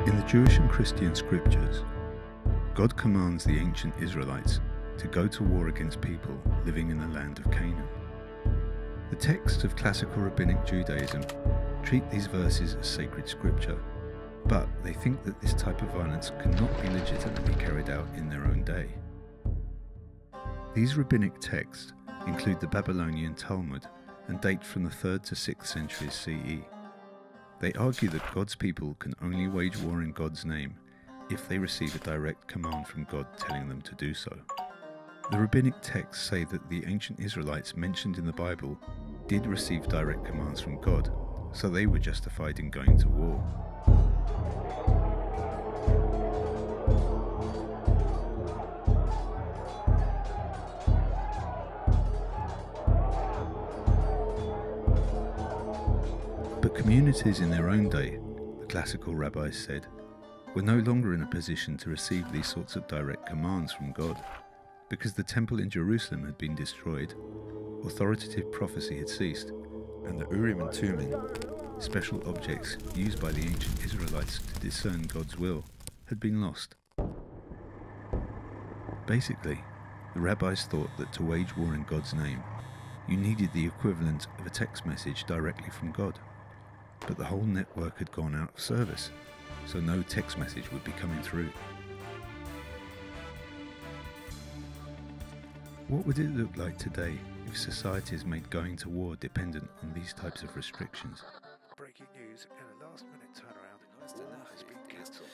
In the Jewish and Christian scriptures, God commands the ancient Israelites to go to war against people living in the land of Canaan. The texts of classical rabbinic Judaism treat these verses as sacred scripture, but they think that this type of violence cannot be legitimately carried out in their own day. These rabbinic texts include the Babylonian Talmud and date from the 3rd to 6th centuries CE. They argue that God's people can only wage war in God's name if they receive a direct command from God telling them to do so. The rabbinic texts say that the ancient Israelites mentioned in the Bible did receive direct commands from God, so they were justified in going to war. But communities in their own day, the classical rabbis said, were no longer in a position to receive these sorts of direct commands from God. Because the temple in Jerusalem had been destroyed, authoritative prophecy had ceased, and the Urim and Thummim, special objects used by the ancient Israelites to discern God's will, had been lost. Basically, the rabbis thought that to wage war in God's name, you needed the equivalent of a text message directly from God. But the whole network had gone out of service, so no text message would be coming through. What would it look like today if societies made going to war dependent on these types of restrictions? Breaking news, in a last-minute turnaround, war has been cancelled.